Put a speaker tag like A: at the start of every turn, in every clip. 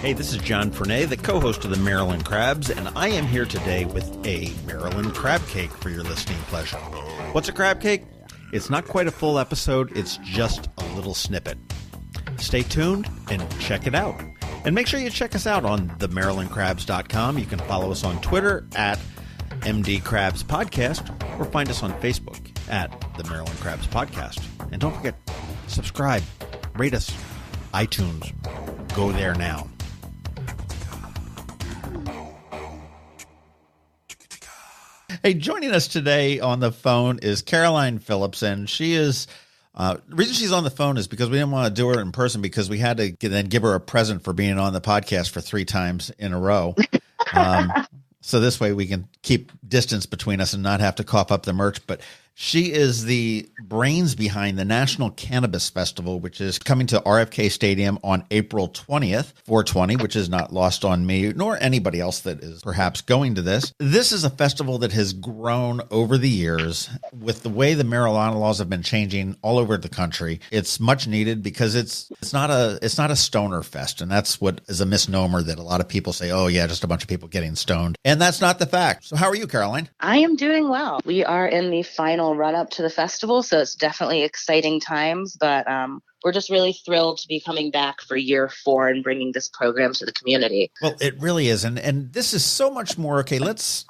A: Hey, this is John Fernay, the co-host of the Maryland Crabs, and I am here today with a Maryland Crabcake for your listening pleasure. What's a crabcake? It's not quite a full episode, it's just a little snippet. Stay tuned and check it out. And make sure you check us out on themarylandcrabs.com. You can follow us on Twitter at MD Crabs Podcast, or find us on Facebook at the Maryland Crabs Podcast. And don't forget, subscribe, rate us, iTunes. Go there now. Hey, joining us today on the phone is Caroline Phillips, and she is the reason she's on the phone is because we didn't want to do her in person because we had to then give her a present for being on the podcast for 3 times in a row. So this way we can keep distance between us and not have to cough up the merch. But she is the brains behind the National Cannabis Festival, which is coming to RFK Stadium on April 20th, 420, which is not lost on me, nor anybody else that is perhaps going to this. This is a festival that has grown over the years with the way the marijuana laws have been changing all over the country. It's much needed because it's not a stoner fest. And that's what is a misnomer that a lot of people say, oh yeah, just a bunch of people getting stoned. And that's not the fact. So how are you, Caroline?
B: I am doing well. We are in the final run up to the festival, so it's definitely exciting times, but we're just really thrilled to be coming back for year 4 and bringing this program to the community.
A: Well, it really is. And this is so much more. Okay, let's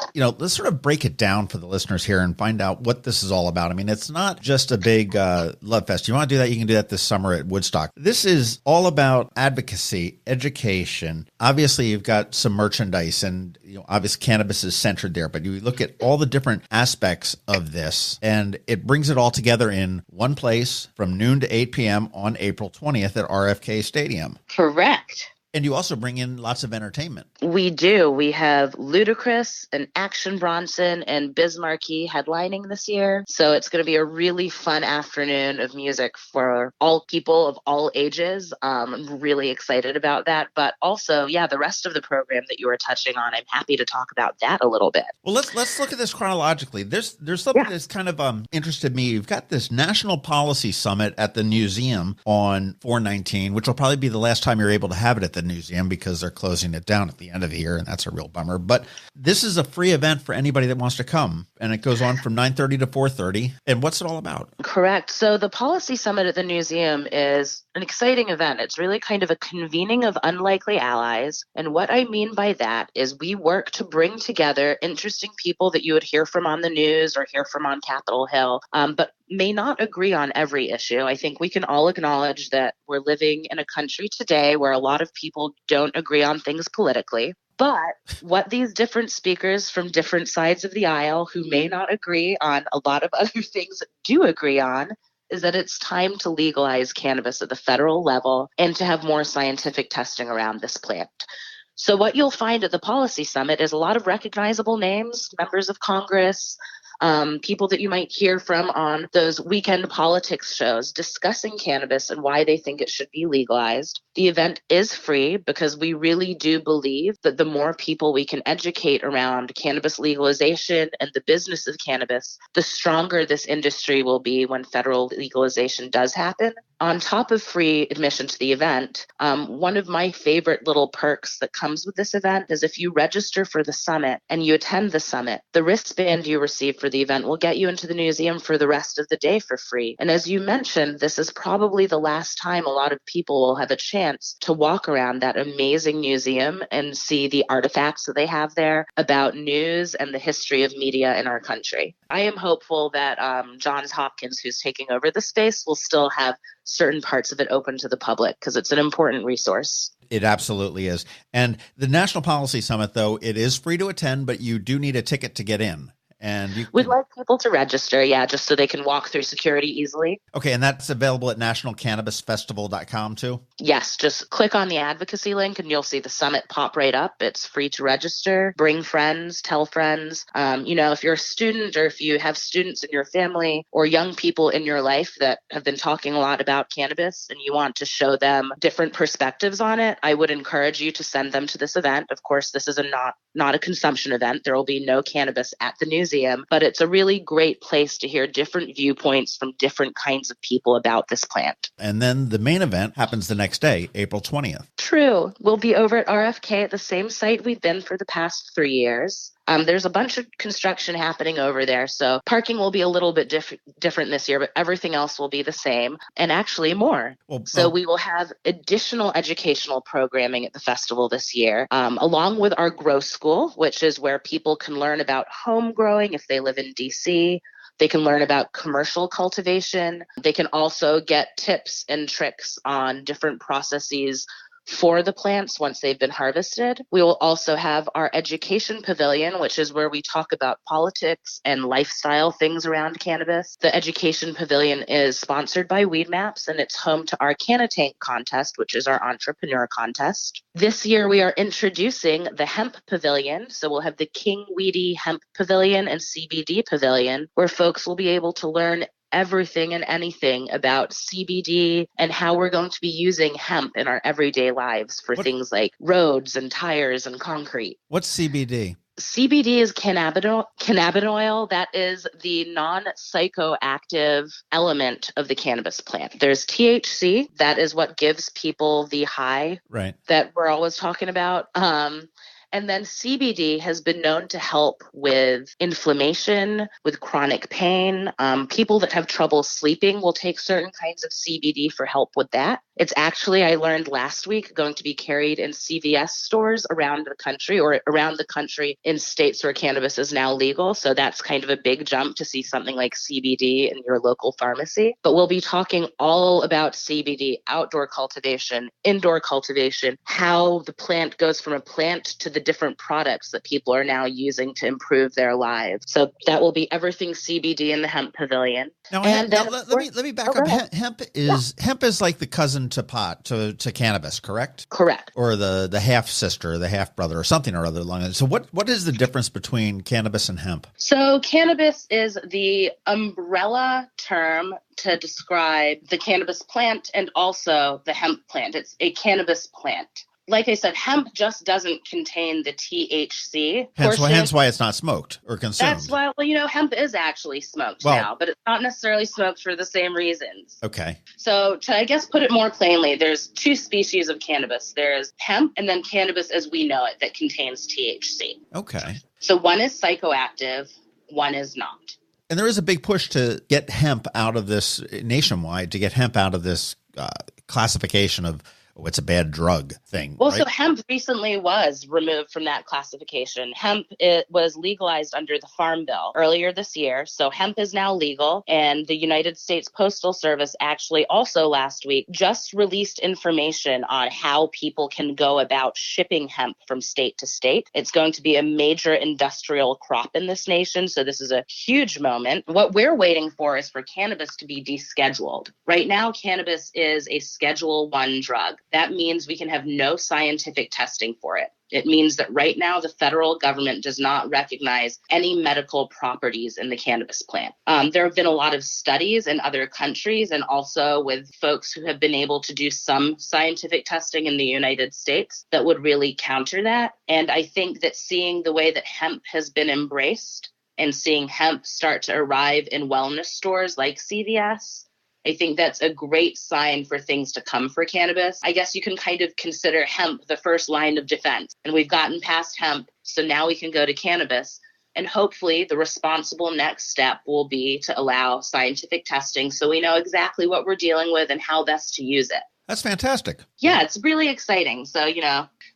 A: sort of break it down for the listeners here and find out what this is all about. I mean, it's not just a big love fest. You want to do that, you can do that this summer at Woodstock. This is all about advocacy, education. Obviously, you've got some merchandise and, obviously cannabis is centered there, but you look at all the different aspects of this and it brings it all together in one place from noon to 8 p.m. on April 20th at RFK Stadium.
B: Correct.
A: And you also bring in lots of entertainment. We
B: do. We have Ludacris and Action Bronson and Biz Markie headlining this year. So it's going to be a really fun afternoon of music for all people of all ages. I'm really excited about that. But also, the rest of the program that you were touching on, I'm happy to talk about that a little bit.
A: Well, let's look at this chronologically. There's something that's kind of interested me. You've got this National Policy Summit at the museum on 4/19, which will probably be the last time you're able to have it at the museum because they're closing it down at the end of the year, and that's a real bummer. But this is a free event for anybody that wants to come, and it goes on from 9:30 to 4:30. And what's it all about?
B: Correct. So the Policy Summit at the museum is an exciting event. It's really kind of a convening of unlikely allies. And what I mean by that is we work to bring together interesting people that you would hear from on the news or hear from on Capitol Hill, but may not agree on every issue. I think we can all acknowledge that we're living in a country today where a lot of people don't agree on things politically. But what these different speakers from different sides of the aisle who may not agree on a lot of other things do agree on is that it's time to legalize cannabis at the federal level and to have more scientific testing around this plant. So what you'll find at the Policy Summit is a lot of recognizable names, members of Congress, people that you might hear from on those weekend politics shows discussing cannabis and why they think it should be legalized. The event is free because we really do believe that the more people we can educate around cannabis legalization and the business of cannabis, the stronger this industry will be when federal legalization does happen. On top of free admission to the event, one of my favorite little perks that comes with this event is if you register for the summit and you attend the summit, the wristband you receive for the event will get you into the museum for the rest of the day for free. And as you mentioned, this is probably the last time a lot of people will have a chance to walk around that amazing museum and see the artifacts that they have there about news and the history of media in our country. I am hopeful that Johns Hopkins, who's taking over the space, will still have certain parts of it open to the public because it's an important resource.
A: It absolutely is. And the National Policy Summit, though, it is free to attend, but you do need a ticket to get in. And
B: we'd like people to register, just so they can walk through security easily.
A: Okay, and that's available at nationalcannabisfestival.com too?
B: Yes, just click on the advocacy link and you'll see the summit pop right up. It's free to register. Bring friends, tell friends. If you're a student or if you have students in your family or young people in your life that have been talking a lot about cannabis and you want to show them different perspectives on it, I would encourage you to send them to this event. Of course, this is not a consumption event. There will be no cannabis at the museum, but it's a really great place to hear different viewpoints from different kinds of people about this plant.
A: And then the main event happens the next day, April 20th.
B: True. We'll be over at RFK at the same site we've been for the past 3 years. There's a bunch of construction happening over there, so parking will be a little bit different this year, but everything else will be the same, and actually more. So we will have additional educational programming at the festival this year, along with our Grow School, which is where people can learn about home growing if they live in DC. They can learn about commercial cultivation. They can also get tips and tricks on different processes for the plants once they've been harvested. We will also have our education pavilion, which is where we talk about politics and lifestyle things around cannabis. The education pavilion is sponsored by Weed Maps, and it's home to our Canna Tank contest, which is our entrepreneur contest. This year, we are introducing the hemp pavilion. So we'll have the King Weedy Hemp Pavilion and CBD Pavilion, where folks will be able to learn everything and anything about CBD and how we're going to be using hemp in our everyday lives for things like roads and tires and concrete.
A: What's CBD?
B: CBD is cannabinoid. That is the non-psychoactive element of the cannabis plant. There's THC. That is what gives people the high that we're always talking about. And then CBD has been known to help with inflammation, with chronic pain. People that have trouble sleeping will take certain kinds of CBD for help with that. It's actually, I learned last week, going to be carried in CVS stores around the country, or around the country in states where cannabis is now legal. So that's kind of a big jump to see something like CBD in your local pharmacy. But we'll be talking all about CBD, outdoor cultivation, indoor cultivation, how the plant goes from a plant to the different products that people are now using to improve their lives. So that will be everything CBD in the hemp pavilion.
A: Now, let me back up. Hemp is like the cousin to pot to cannabis, correct?
B: Correct.
A: Or the half sister, the half brother, or something or other along that. So what is the difference between cannabis and hemp?
B: So cannabis is the umbrella term to describe the cannabis plant and also the hemp plant. It's a cannabis plant. Like I said, hemp just doesn't contain the THC.
A: Hence why it's not smoked or consumed.
B: That's why, hemp is actually smoked now, but it's not necessarily smoked for the same reasons.
A: Okay.
B: So to, I guess, put it more plainly, there's two species of cannabis. There's hemp and then cannabis as we know it that contains THC.
A: Okay.
B: So one is psychoactive, one is not.
A: And there is a big push to get hemp out of this nationwide, to get hemp out of this classification of it's a bad drug thing.
B: Well,
A: right?
B: So hemp recently was removed from that classification. Hemp, it was legalized under the Farm Bill earlier this year. So hemp is now legal. And the United States Postal Service actually also last week just released information on how people can go about shipping hemp from state to state. It's going to be a major industrial crop in this nation. So this is a huge moment. What we're waiting for is for cannabis to be descheduled. Right now, cannabis is a Schedule I drug. That means we can have no scientific testing for it. It means that right now the federal government does not recognize any medical properties in the cannabis plant. There have been a lot of studies in other countries and also with folks who have been able to do some scientific testing in the United States that would really counter that. And I think that seeing the way that hemp has been embraced and seeing hemp start to arrive in wellness stores like CVS, I think that's a great sign for things to come for cannabis. I guess you can kind of consider hemp the first line of defense. And we've gotten past hemp, so now we can go to cannabis. And hopefully the responsible next step will be to allow scientific testing so we know exactly what we're dealing with and how best to use it.
A: That's fantastic.
B: Yeah, it's really exciting. So,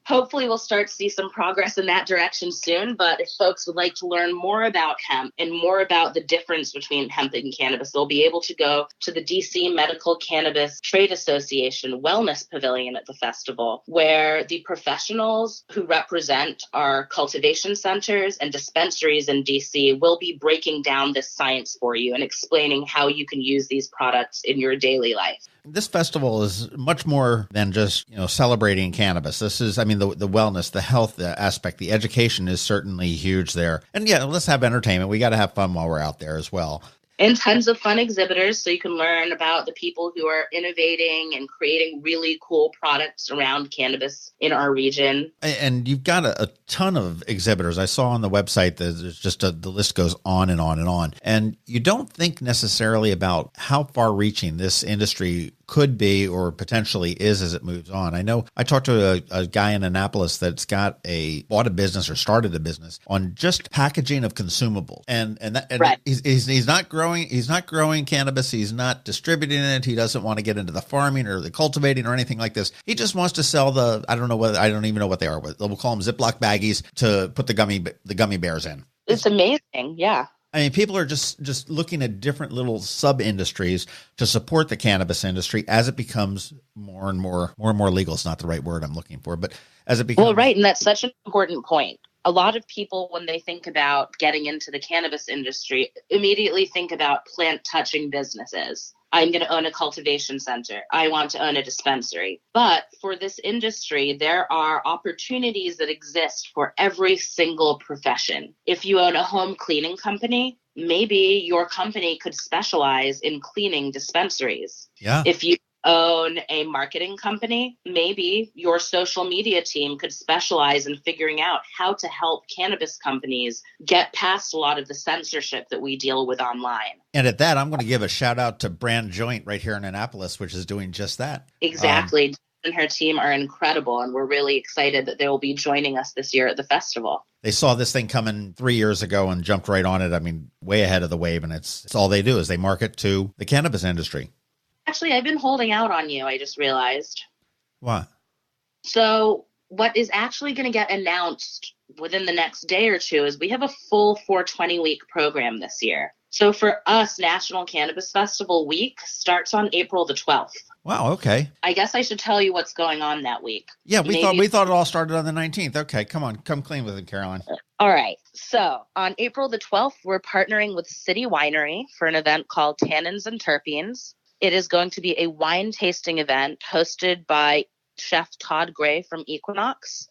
B: hopefully we'll start to see some progress in that direction soon. But if folks would like to learn more about hemp and more about the difference between hemp and cannabis, they'll be able to go to the DC Medical Cannabis Trade Association Wellness Pavilion at the festival, where the professionals who represent our cultivation centers and dispensaries in DC will be breaking down this science for you and explaining how you can use these products in your daily life.
A: This festival is much more than just, celebrating cannabis. This is, the wellness, the health aspect, the education is certainly huge there. And yeah, let's have entertainment. We got to have fun while we're out there as well.
B: And tons of fun exhibitors so you can learn about the people who are innovating and creating really cool products around cannabis in our region.
A: And you've got a ton of exhibitors. I saw on the website that there's just the list goes on and on and on. And you don't think necessarily about how far reaching this industry could be or potentially is as it moves on. I know I talked to a guy in Annapolis that's bought a business or started a business on just packaging of consumables. And
B: Right.
A: he's not growing cannabis. He's not distributing it. He doesn't want to get into the farming or the cultivating or anything like this. He just wants to sell I don't even know what they are. We'll call them Ziploc baggies to put the gummy bears in.
B: It's amazing. Yeah.
A: I mean, people are just looking at different little sub-industries to support the cannabis industry as it becomes more and more legal. It's not the right word I'm looking for, but as it becomes...
B: Well, right. And that's such an important point. A lot of people, when they think about getting into the cannabis industry, immediately think about plant-touching businesses. I'm going to own a cultivation center. I want to own a dispensary. But for this industry, there are opportunities that exist for every single profession. If you own a home cleaning company, maybe your company could specialize in cleaning dispensaries.
A: Yeah.
B: If you own a marketing company, maybe your social media team could specialize in figuring out how to help cannabis companies get past a lot of the censorship that we deal with online.
A: And at that, I'm going to give a shout out to Brand Joint right here in Annapolis, which is doing just that.
B: Exactly. And her team are incredible, and we're really excited that they will be joining us this year at the festival.
A: They saw this thing coming 3 years ago and jumped right on it. I mean, way ahead of the wave, and it's all they do is they market to the cannabis industry.
B: Actually, I've been holding out on you, I just realized.
A: What?
B: So what is actually going to get announced within the next day or two is we have a full 420-week program this year. So for us, National Cannabis Festival week starts on April the 12th.
A: Wow, okay.
B: I guess I should tell you what's going on that week.
A: Yeah, we thought it all started on the 19th. Okay, come clean with it, Caroline.
B: All right. So on April the 12th, we're partnering with City Winery for an event called Tannins and Terpenes. It is going to be a wine tasting event hosted by Chef Todd Gray from Equinox,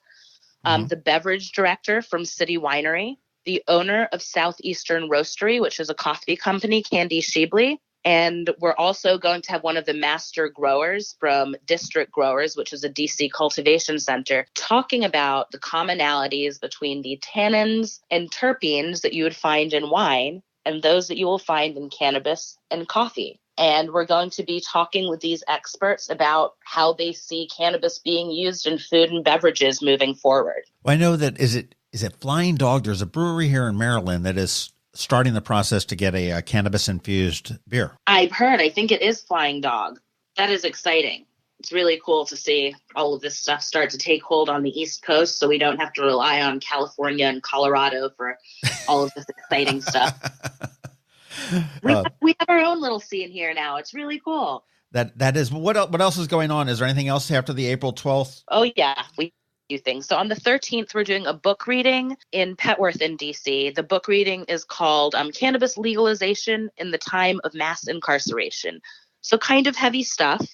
B: the beverage director from City Winery, the owner of Southeastern Roastery, which is a coffee company, Candy Sheebley. And we're also going to have one of the master growers from District Growers, which is a DC cultivation center, talking about the commonalities between the tannins and terpenes that you would find in wine and those that you will find in cannabis and coffee. And we're going to be talking with these experts about how they see cannabis being used in food and beverages moving forward.
A: Well, I know that is it Flying Dog? There's a brewery here in Maryland that is starting the process to get a cannabis-infused beer.
B: I've heard. I think it is Flying Dog. That is exciting. It's really cool to see all of this stuff start to take hold on the East Coast so we don't have to rely on California and Colorado for all of this exciting stuff. We have our own little scene here now. It's really cool.
A: That is. What else is going on? Is there anything else after the April 12th?
B: Oh, yeah. We do things. So on the 13th, we're doing a book reading in Petworth in DC. The book reading is called Cannabis Legalization in the Time of Mass Incarceration. So kind of heavy stuff,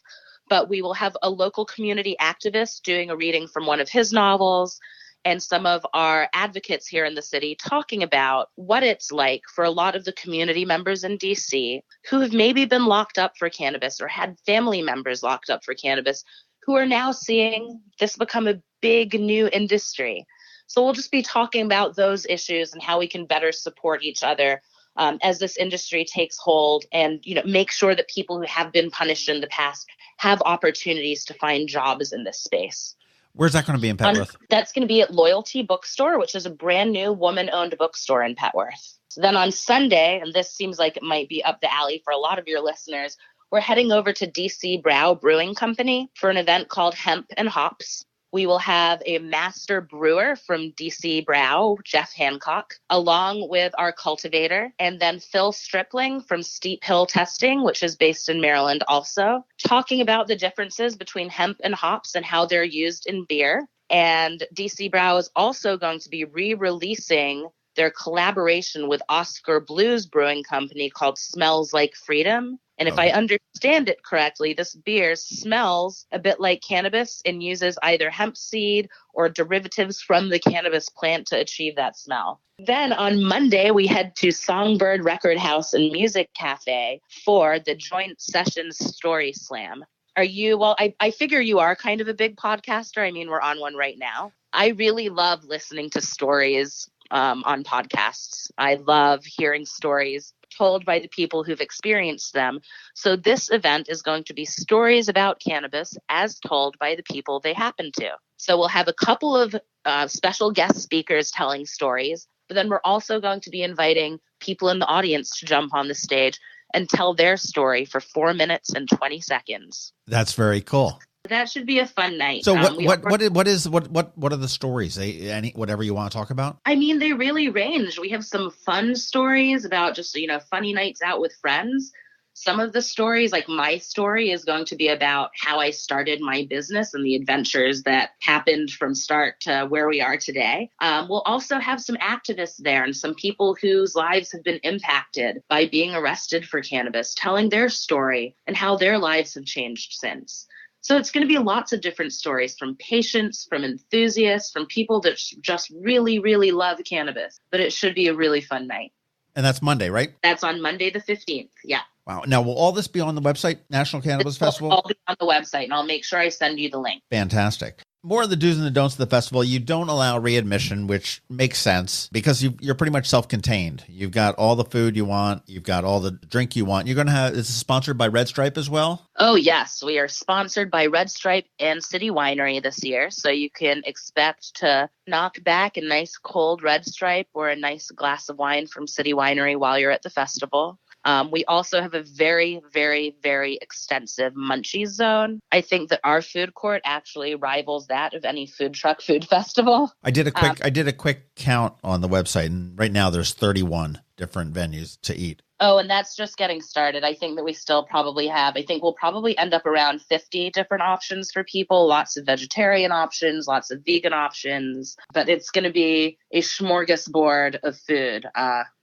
B: but we will have a local community activist doing a reading from one of his novels, and some of our advocates here in the city talking about what it's like for a lot of the community members in DC who have maybe been locked up for cannabis or had family members locked up for cannabis who are now seeing this become a big new industry. So we'll just be talking about those issues and how we can better support each other as this industry takes hold, and make sure that people who have been punished in the past have opportunities to find jobs in this space.
A: Where's that going to be in Petworth?
B: That's going to be at Loyalty Bookstore, which is a brand new woman-owned bookstore in Petworth. So then on Sunday, and this seems like it might be up the alley for a lot of your listeners, we're heading over to DC Brow Brewing Company for an event called Hemp and Hops. We will have a master brewer from DC Brow, Jeff Hancock, along with our cultivator, and then Phil Stripling from Steep Hill Testing, which is based in Maryland also, talking about the differences between hemp and hops and how they're used in beer. And DC Brow is also going to be re-releasing their collaboration with Oscar Blues Brewing Company called Smells Like Freedom. And if I understand it correctly, this beer smells a bit like cannabis and uses either hemp seed or derivatives from the cannabis plant to achieve that smell. Then on Monday, we head to Songbird Record House and Music Cafe for the Joint Sessions Story Slam. I figure you are kind of a big podcaster. I mean, we're on one right now. I really love listening to stories on podcasts. I love hearing stories told by the people who've experienced them. So this event is going to be stories about cannabis as told by the people they happen to. So we'll have a couple of special guest speakers telling stories, but then we're also going to be inviting people in the audience to jump on the stage and tell their story for 4 minutes and 20 seconds.
A: That's very cool.
B: That should be a fun night.
A: So what are the stories? Whatever you want to talk about?
B: I mean, they really range. We have some fun stories about just, funny nights out with friends. Some of the stories, like my story, is going to be about how I started my business and the adventures that happened from start to where we are today. We'll also have some activists there and some people whose lives have been impacted by being arrested for cannabis, telling their story and how their lives have changed since. So it's going to be lots of different stories from patients, from enthusiasts, from people that just really, really love cannabis. But it should be a really fun night.
A: And that's Monday, right?
B: That's on Monday the 15th. Yeah.
A: Wow. Now, will all this be on the website, National Cannabis Festival?
B: It'll all be on the website, and I'll make sure I send you the link.
A: Fantastic. More of the do's and the don'ts of the festival. You don't allow readmission, which makes sense because you're pretty much self-contained. You've got all the food you want. You've got all the drink you want. You're going to have, this is sponsored by Red Stripe as well?
B: Oh, yes. We are sponsored by Red Stripe and City Winery this year. So you can expect to knock back a nice cold Red Stripe or a nice glass of wine from City Winery while you're at the festival. We also have a very, very, very extensive munchies zone. I think that our food court actually rivals that of any food truck food festival.
A: I did a quick count on the website, and right now there's 31 different venues to eat.
B: Oh, and that's just getting started. I think that we still probably have, I think we'll probably end up around 50 different options for people, lots of vegetarian options, lots of vegan options, but it's going to be a smorgasbord of food,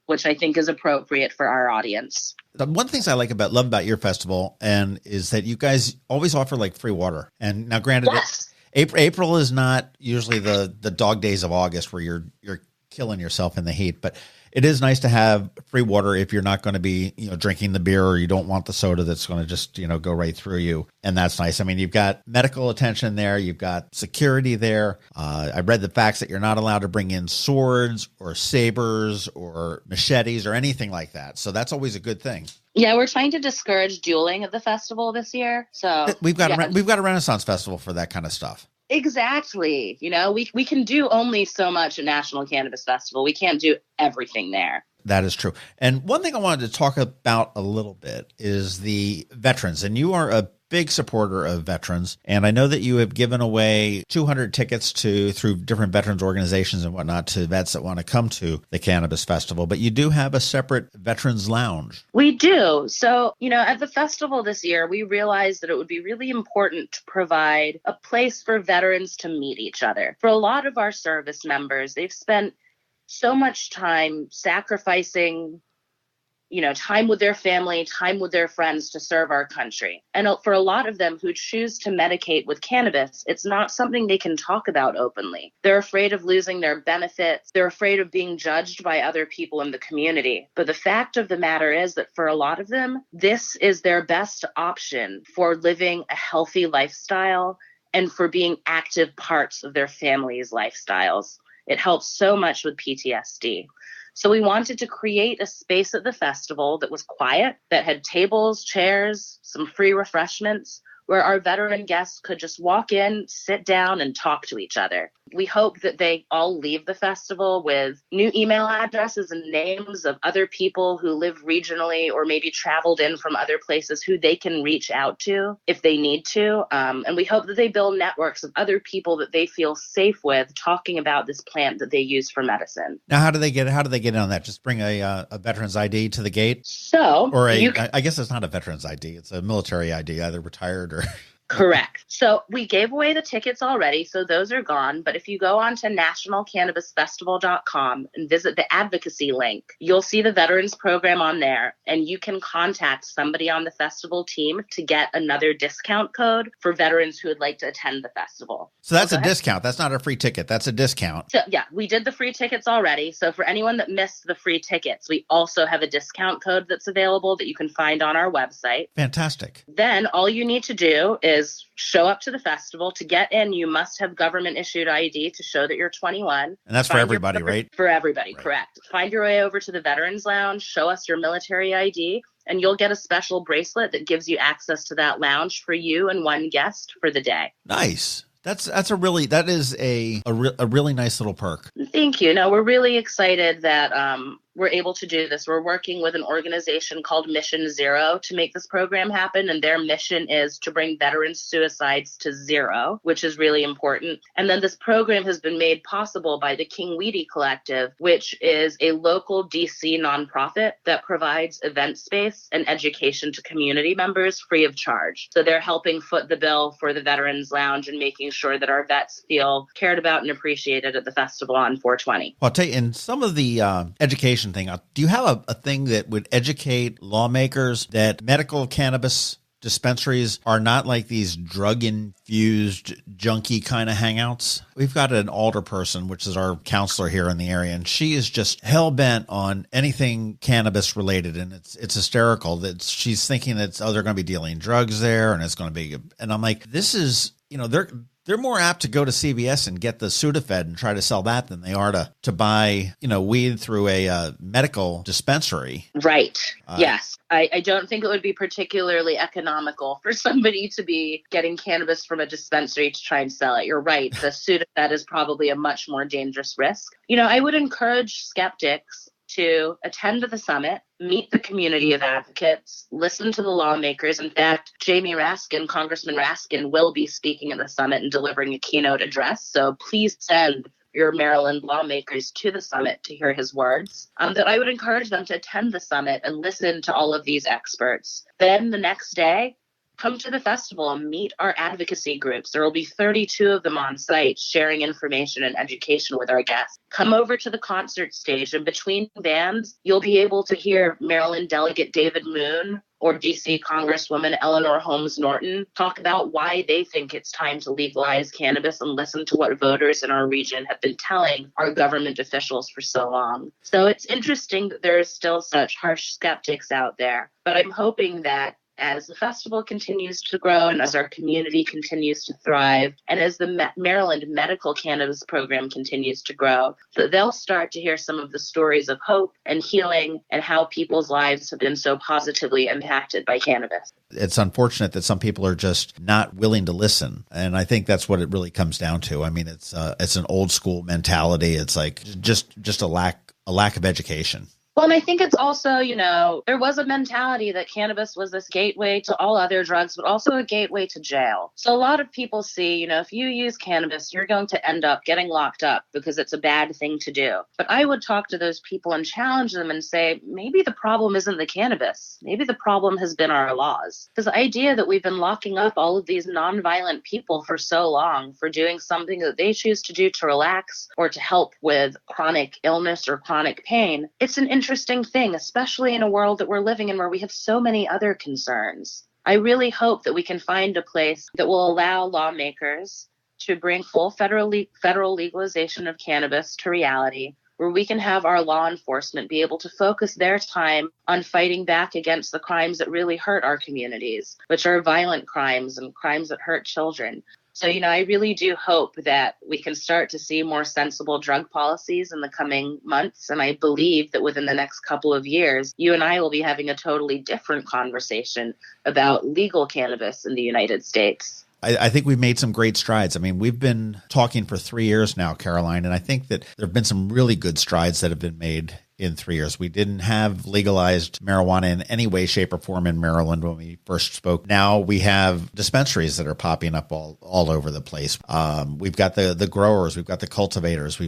B: which I think is appropriate for our audience.
A: The one thing I love about your festival is that you guys always offer like free water. And now granted,
B: yes.
A: April is not usually the dog days of August where you're killing yourself in the heat, but it is nice to have free water if you're not going to be, drinking the beer or you don't want the soda that's going to just, go right through you. And that's nice. I mean, you've got medical attention there. You've got security there. I read the facts that you're not allowed to bring in swords or sabers or machetes or anything like that. So that's always a good thing.
B: Yeah, we're trying to discourage dueling at the festival this year. So
A: we've got a Renaissance Festival for that kind of stuff.
B: Exactly. We can do only so much at National Cannabis Festival. We can't do everything there.
A: That is true. And one thing I wanted to talk about a little bit is the veterans. And you are a big supporter of veterans. And I know that you have given away 200 tickets through different veterans organizations and whatnot to vets that want to come to the Cannabis Festival. But you do have a separate veterans lounge.
B: We do. So, at the festival this year, we realized that it would be really important to provide a place for veterans to meet each other. For a lot of our service members, they've spent so much time sacrificing time with their family, time with their friends to serve our country. And for a lot of them who choose to medicate with cannabis, it's not something they can talk about openly. They're afraid of losing their benefits. They're afraid of being judged by other people in the community. But the fact of the matter is that for a lot of them, this is their best option for living a healthy lifestyle and for being active parts of their family's lifestyles. It helps so much with PTSD. So we wanted to create a space at the festival that was quiet, that had tables, chairs, some free refreshments, where our veteran guests could just walk in, sit down, and talk to each other. We hope that they all leave the festival with new email addresses and names of other people who live regionally or maybe traveled in from other places who they can reach out to if they need to. And we hope that they build networks of other people that they feel safe with talking about this plant that they use for medicine.
A: Now, how do they get in on that? Just bring a veteran's ID to the gate?
B: So,
A: or I guess it's not a veteran's ID. It's a military ID, either retired or...
B: Correct. So we gave away the tickets already, so those are gone. But if you go on to nationalcannabisfestival.com and visit the advocacy link, you'll see the veterans program on there, and you can contact somebody on the festival team to get another discount code for veterans who would like to attend the festival.
A: So that's a discount. That's not a free ticket. That's a discount.
B: So yeah, we did the free tickets already. So for anyone that missed the free tickets, we also have a discount code that's available that you can find on our website.
A: Fantastic.
B: Then all you need to do is is show up to the festival. To get in, you must have government-issued ID to show that you're 21.
A: And that's for everybody, right?
B: For everybody,
A: Right.
B: correct. Find your way over to the Veterans Lounge, show us your military ID, and you'll get a special bracelet that gives you access to that lounge for you and one guest for the day.
A: Nice. That is a really nice little perk.
B: Thank you. No, we're really excited that we're able to do this. We're working with an organization called Mission Zero to make this program happen. And their mission is to bring veteran suicides to zero, which is really important. And then this program has been made possible by the King Weedy Collective, which is a local DC nonprofit that provides event space and education to community members free of charge. So they're helping foot the bill for the Veterans Lounge and making sure that our vets feel cared about and appreciated at the festival on 420.
A: Well, I'll tell you, in some of the education thing, do you have a thing that would educate lawmakers that medical cannabis dispensaries are not like these drug-infused junkie kind of hangouts? We've got an alder person, which is our counselor here in the area, and she is just hell-bent on anything cannabis related, and it's hysterical that she's thinking that they're going to be dealing drugs there, and it's going to be, and I'm like, this is, they're more apt to go to CVS and get the Sudafed and try to sell that than they are to buy, weed through a medical dispensary.
B: Right. Yes. I don't think it would be particularly economical for somebody to be getting cannabis from a dispensary to try and sell it. You're right. The Sudafed is probably a much more dangerous risk. I would encourage skeptics to attend to the summit, meet the community of advocates, listen to the lawmakers. In fact, Congressman Raskin will be speaking at the summit and delivering a keynote address. So please send your Maryland lawmakers to the summit to hear his words. That I would encourage them to attend the summit and listen to all of these experts. Then the next day, come to the festival and meet our advocacy groups. There will be 32 of them on site sharing information and education with our guests. Come over to the concert stage, and between bands, you'll be able to hear Maryland Delegate David Moon or DC Congresswoman Eleanor Holmes Norton talk about why they think it's time to legalize cannabis and listen to what voters in our region have been telling our government officials for so long. So it's interesting that there is still such harsh skeptics out there, but I'm hoping that as the festival continues to grow and as our community continues to thrive, and as the Maryland medical cannabis program continues to grow, that they'll start to hear some of the stories of hope and healing and how people's lives have been so positively impacted by cannabis.
A: It's unfortunate that some people are just not willing to listen. And I think that's what it really comes down to. I mean, it's an old school mentality. It's like just a lack of education.
B: Well, and I think it's also, there was a mentality that cannabis was this gateway to all other drugs, but also a gateway to jail. So a lot of people see, if you use cannabis, you're going to end up getting locked up because it's a bad thing to do. But I would talk to those people and challenge them and say, maybe the problem isn't the cannabis. Maybe the problem has been our laws. Because the idea that we've been locking up all of these nonviolent people for so long for doing something that they choose to do to relax or to help with chronic illness or chronic pain, it's an interesting thing, especially in a world that we're living in where we have so many other concerns. I really hope that we can find a place that will allow lawmakers to bring full federal legalization of cannabis to reality, where we can have our law enforcement be able to focus their time on fighting back against the crimes that really hurt our communities, which are violent crimes and crimes that hurt children. So, I really do hope that we can start to see more sensible drug policies in the coming months. And I believe that within the next couple of years, you and I will be having a totally different conversation about legal cannabis in the United States.
A: I think we've made some great strides. I mean, we've been talking for 3 years now, Caroline, and I think that there have been some really good strides that have been made in 3 years. We didn't have legalized marijuana in any way, shape, or form in Maryland when we first spoke. Now we have dispensaries that are popping up all over the place. We've got the growers, we've got the cultivators,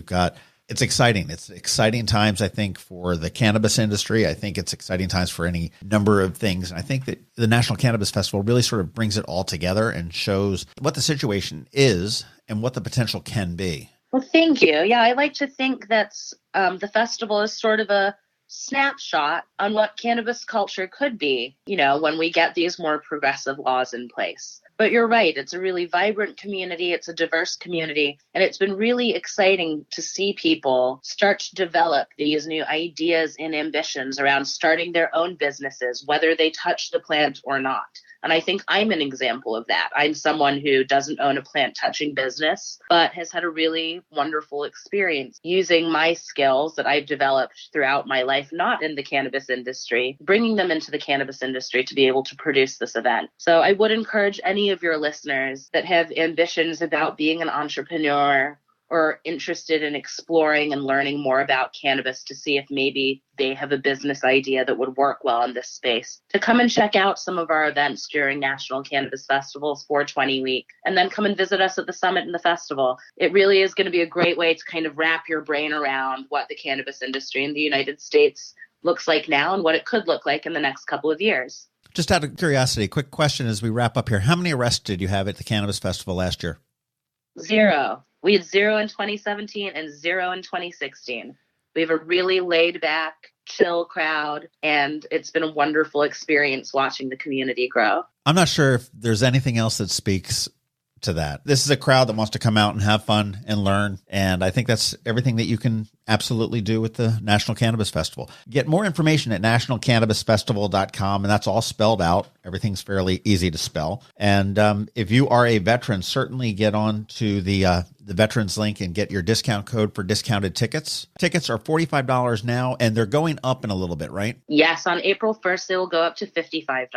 A: it's exciting. It's exciting times, I think, for the cannabis industry. I think it's exciting times for any number of things. And I think that the National Cannabis Festival really sort of brings it all together and shows what the situation is and what the potential can be.
B: Well, thank you. Yeah, I like to think that the festival is sort of a snapshot on what cannabis culture could be, when we get these more progressive laws in place. But you're right. It's a really vibrant community. It's a diverse community. And it's been really exciting to see people start to develop these new ideas and ambitions around starting their own businesses, whether they touch the plant or not. And I think I'm an example of that. I'm someone who doesn't own a plant touching business, but has had a really wonderful experience using my skills that I've developed throughout my life, not in the cannabis industry, bringing them into the cannabis industry to be able to produce this event. So I would encourage any of your listeners that have ambitions about being an entrepreneur or interested in exploring and learning more about cannabis to see if maybe they have a business idea that would work well in this space, to come and check out some of our events during National Cannabis Festival's 420 week, and then come and visit us at the summit and the festival. It really is going to be a great way to kind of wrap your brain around what the cannabis industry in the United States looks like now and what it could look like in the next couple of years.
A: Just out of curiosity, quick question as we wrap up here. How many arrests did you have at the Cannabis Festival last year?
B: 0. We had 0 in 2017 and 0 in 2016. We have a really laid back, chill crowd, and it's been a wonderful experience watching the community grow.
A: I'm not sure if there's anything else that speaks to that. This is a crowd that wants to come out and have fun and learn. And I think that's everything that you can absolutely do with the National Cannabis Festival. Get more information at nationalcannabisfestival.com, and that's all spelled out. Everything's fairly easy to spell. And if you are a veteran, certainly get on to the veterans link and get your discount code for discounted tickets. Tickets are $45 now, and they're going up in a little bit, right?
B: Yes, on April 1st, they will go up to $55.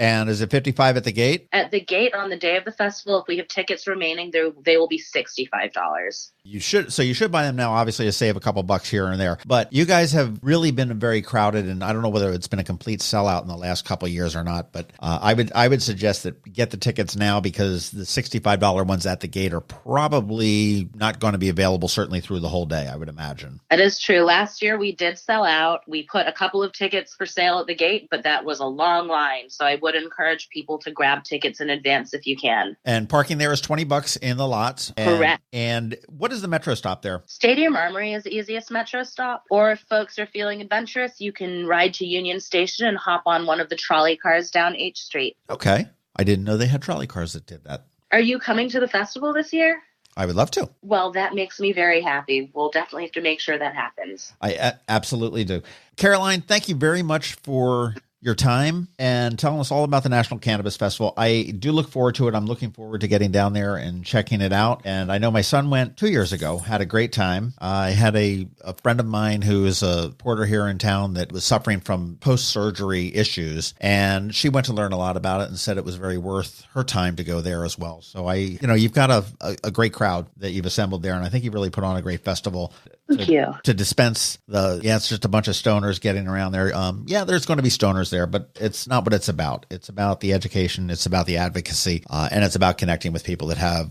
A: And is it $55 at the gate?
B: At the gate on the day of the festival, if we have tickets remaining, they will be $65.
A: You should buy them now, obviously, to save a couple bucks here and there. But you guys have really been very crowded, and I don't know whether it's been a complete sellout in the last couple of years or not. But I would suggest that get the tickets now, because the $65 ones at the gate are probably not going to be available, certainly through the whole day, I would imagine.
B: That is true. Last year we did sell out. We put a couple of tickets for sale at the gate, but that was a long line. So I would encourage people to grab tickets in advance if you can.
A: And parking there is $20 in the lots.
B: Correct.
A: And what is the metro stop there?
B: Stadium Armory is the easiest metro stop. Or if folks are feeling adventurous, you can ride to Union Station and hop on one of the trolley cars down H Street.
A: Okay. I didn't know they had trolley cars that did that.
B: Are you coming to the festival this year?
A: I would love to.
B: Well, that makes me very happy. We'll definitely have to make sure that happens.
A: I absolutely do. Caroline, thank you very much for your time and telling us all about the National Cannabis Festival. I do look forward to it. I'm looking forward to getting down there and checking it out. And I know my son went 2 years ago, had a great time. I had a friend of mine who is a porter here in town that was suffering from post-surgery issues. And she went to learn a lot about it and said it was very worth her time to go there as well. So you've got a great crowd that you've assembled there. And I think you've really put on a great festival.
B: Thank you.
A: To dispense it's just a bunch of stoners getting around there. There's going to be stoners there, but it's not what it's about. It's about the education. It's about the advocacy. And it's about connecting with people that have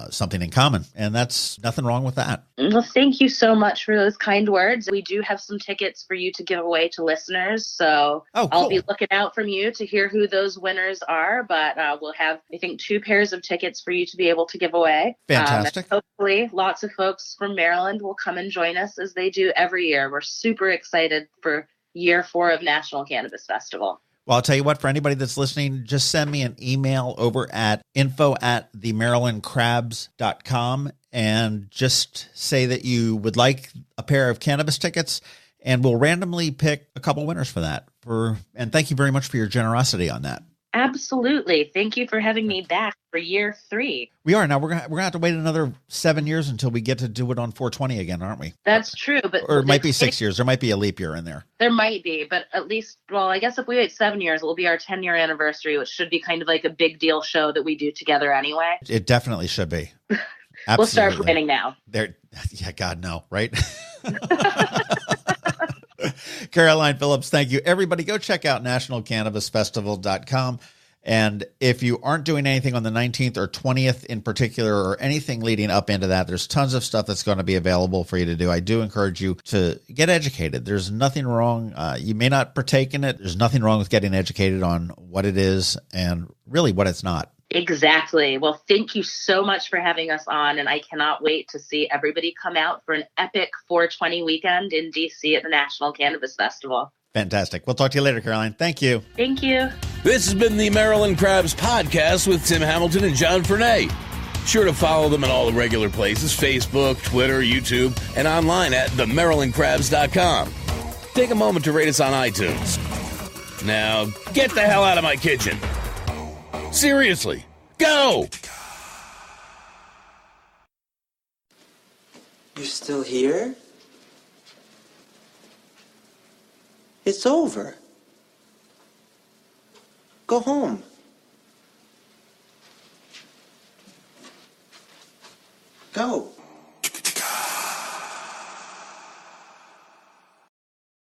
A: something in common. And that's nothing wrong with that.
B: Well, thank you so much for those kind words. We do have some tickets for you to give away to listeners. So
A: cool.
B: I'll be looking out from you to hear who those winners are. But we'll have, I think, 2 pairs of tickets for you to be able to give away.
A: Fantastic.
B: Hopefully lots of folks from Maryland will come and join us as they do every year. We're super excited for year 4 of National Cannabis Festival.
A: Well, I'll tell you what, for anybody that's listening, just send me an email over at info@themarylandcrabs.com and just say that you would like a pair of cannabis tickets, and we'll randomly pick a couple winners for that. And thank you very much for your generosity on that.
B: Absolutely. Thank you for having me back for year 3.
A: We are. Now we're gonna have to wait another 7 years until we get to do it on 420 again, aren't we?
B: That's true.
A: Or it might be 6 years. There might be a leap year in there.
B: There might be, but at least, I guess if we wait 7 years, it will be our 10-year anniversary, which should be kind of like a big deal show that we do together anyway.
A: It definitely should be. Absolutely.
B: We'll start planning now.
A: Yeah, God, no, right? Caroline Phillips, thank you. Everybody, go check out nationalcannabisfestival.com. And if you aren't doing anything on the 19th or 20th in particular, or anything leading up into that, there's tons of stuff that's going to be available for you to do. I do encourage you to get educated. There's nothing wrong. You may not partake in it. There's nothing wrong with getting educated on what it is and really what it's not.
B: Exactly. Well, thank you so much for having us on, and I cannot wait to see everybody come out for an epic 420 weekend in D.C. at the National Cannabis Festival.
A: Fantastic. We'll talk to you later, Caroline. Thank you.
B: Thank you.
C: This has been the Maryland Crabs podcast with Tim Hamilton and John Fernay. Sure to follow them in all the regular places, Facebook, Twitter, YouTube, and online at themarylandcrabs.com. Take a moment to rate us on iTunes. Now, get the hell out of my kitchen. Seriously, go!
D: You're still here? It's over. Go home. Go.